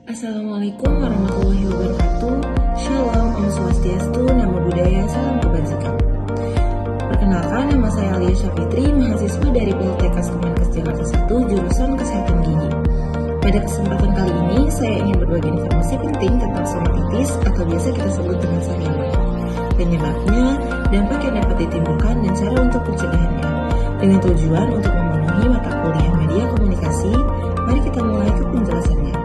Assalamualaikum warahmatullahi wabarakatuh. Shalom, Om Swastiastu, Namo Buddhaya, Salam Kebajikan. Perkenalkan, nama saya Alia Syafitri, mahasiswa dari Poltekkes Kemenkes Jakarta 1, jurusan Kesehatan Gigi. Pada kesempatan kali ini, saya ingin berbagi informasi penting tentang stomatitis atau biasa kita sebut dengan sariawan. Penyebabnya, dampak yang dapat ditimbulkan, dan cara untuk pencegahannya. Dengan tujuan untuk memenuhi mata kuliah media komunikasi, mari kita mulai ke penjelasannya.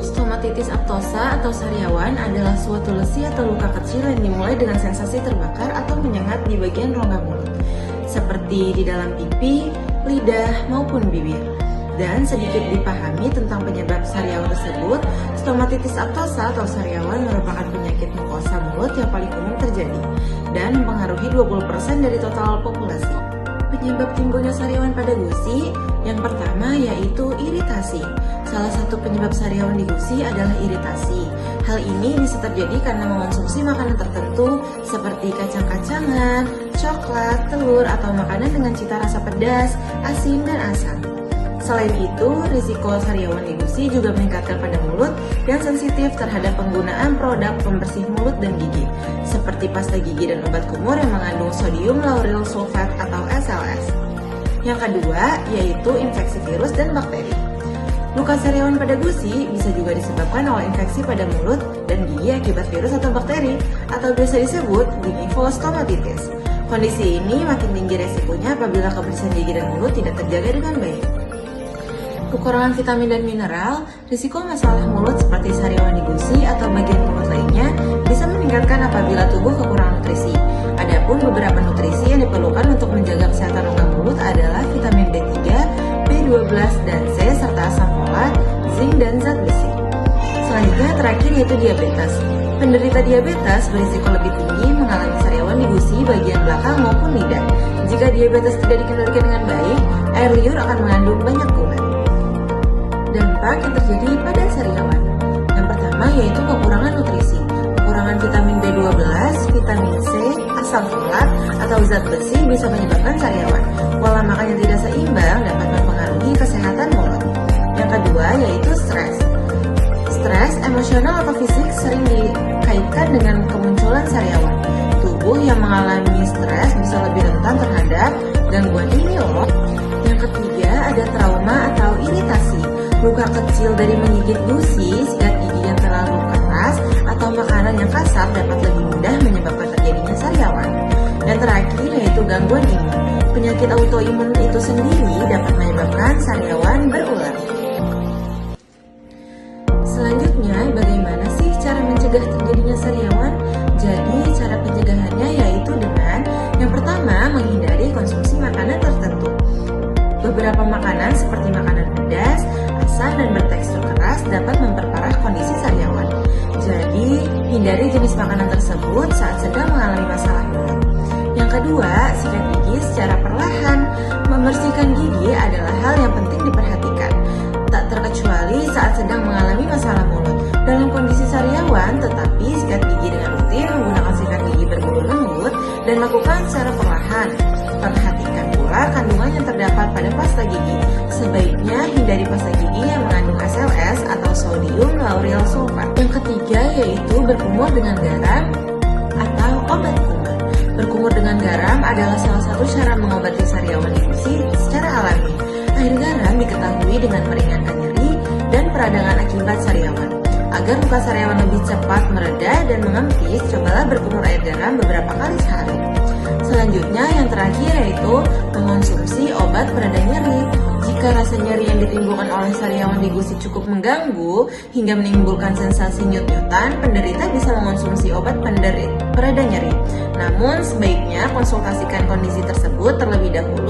Stomatitis aptosa atau sariawan adalah suatu lesi atau luka kecil yang dimulai dengan sensasi terbakar atau menyengat di bagian rongga mulut, seperti di dalam pipi, lidah, maupun bibir. Dan sedikit dipahami tentang penyebab sariawan tersebut, stomatitis aptosa atau sariawan merupakan penyakit mukosa mulut yang paling umum terjadi dan mempengaruhi 20% dari total populasi. Penyebab timbulnya sariawan pada gusi, yang pertama yaitu iritasi. Salah satu penyebab sariawan di gusi adalah iritasi. Hal ini bisa terjadi karena mengonsumsi makanan tertentu seperti kacang-kacangan, coklat, telur, atau makanan dengan cita rasa pedas, asin, dan asam. Selain itu, risiko sariawan di gusi juga meningkatkan pada mulut dan sensitif terhadap penggunaan produk pembersih mulut dan gigi, seperti pasta gigi dan obat kumur yang mengandung sodium lauryl sulfat atau SLS. Yang kedua, yaitu infeksi virus dan bakteri. Luka sariawan pada gusi bisa juga disebabkan oleh infeksi pada mulut dan gigi akibat virus atau bakteri, atau biasa disebut gingival-stomatitis. Kondisi ini makin tinggi resikonya apabila kebersihan gigi dan mulut tidak terjaga dengan baik. Kekurangan vitamin dan mineral, risiko masalah mulut seperti sariawan di gusi atau bagian mulut lainnya bisa meningkatkan apabila tubuh kekurangan nutrisi. Adapun beberapa nutrisi yang diperlukan untuk menjaga kesehatan rongga mulut adalah vitamin B3, B12, dan C, serta asam folat, zinc, dan zat besi. Selanjutnya terakhir yaitu diabetes. Penderita diabetes berisiko lebih tinggi mengalami sariawan di gusi bagian belakang maupun lidah. Jika diabetes tidak dikendalikan dengan baik, air liur akan mengandung banyak kuman. Dampak yang terjadi pada sariawan. Yang pertama yaitu kekurangan nutrisi. Kekurangan vitamin B12, vitamin C, asam folat, atau zat besi bisa menyebabkan sariawan. Pola makan yang tidak seimbang dapat mempengaruhi kesehatan mulut. Yang kedua yaitu stres. Stres, emosional atau fisik sering dikaitkan dengan kemunculan sariawan. Tubuh yang mengalami stres bisa lebih rentan terhadap gangguan ini loh. Yang ketiga ada trauma atau iritasi. Luka kecil dari menggigit gusi, sikat gigi yang terlalu keras, atau makanan yang kasar dapat lebih mudah menyebabkan terjadinya sariawan. Dan terakhir yaitu gangguan imun. Penyakit autoimun itu sendiri dapat menyebabkan sariawan berulang. Selanjutnya, bagaimana sih cara mencegah terjadinya sariawan? Jadi, cara pencegahannya yaitu dengan yang pertama, menghindari konsumsi makanan tertentu. Beberapa makanan seperti makanan pedas, asam, dan bertekstur keras dapat memperparah kondisi sariawan. Jadi, hindari jenis makanan tersebut saat sedang mengalami masalah mulut. Yang kedua, sikat gigi secara perlahan. Membersihkan gigi adalah hal yang penting diperhatikan, tak terkecuali saat sedang mengalami masalah mulut. Dalam kondisi sariawan, tetapi sikat gigi dengan rutin, menggunakan sikat gigi berbulu lembut, dan lakukan secara perlahan. Perhatikan pula kandungan yang terdapat pada pasta gigi. Sebaiknya hindari pasta gigi yang mengandung SLS atau sodium lauryl sulfat. Yang ketiga yaitu berkumur dengan garam atau obat kumur. Berkumur dengan garam adalah salah satu cara mengobati sariawan di gusi secara alami. Air garam diketahui dengan meringankan nyeri dan peradangan akibat sariawan. Agar luka sariawan lebih cepat mereda dan mengempis, cobalah berkumur air garam beberapa kali sehari. Selanjutnya yang terakhir yaitu mengonsumsi obat pereda nyeri. Jika rasa nyeri yang ditimbulkan oleh sariawan di gusi cukup mengganggu hingga menimbulkan sensasi nyut-nyutan, penderita bisa mengonsumsi obat pereda nyeri. Namun sebaiknya konsultasikan kondisi tersebut terlebih dahulu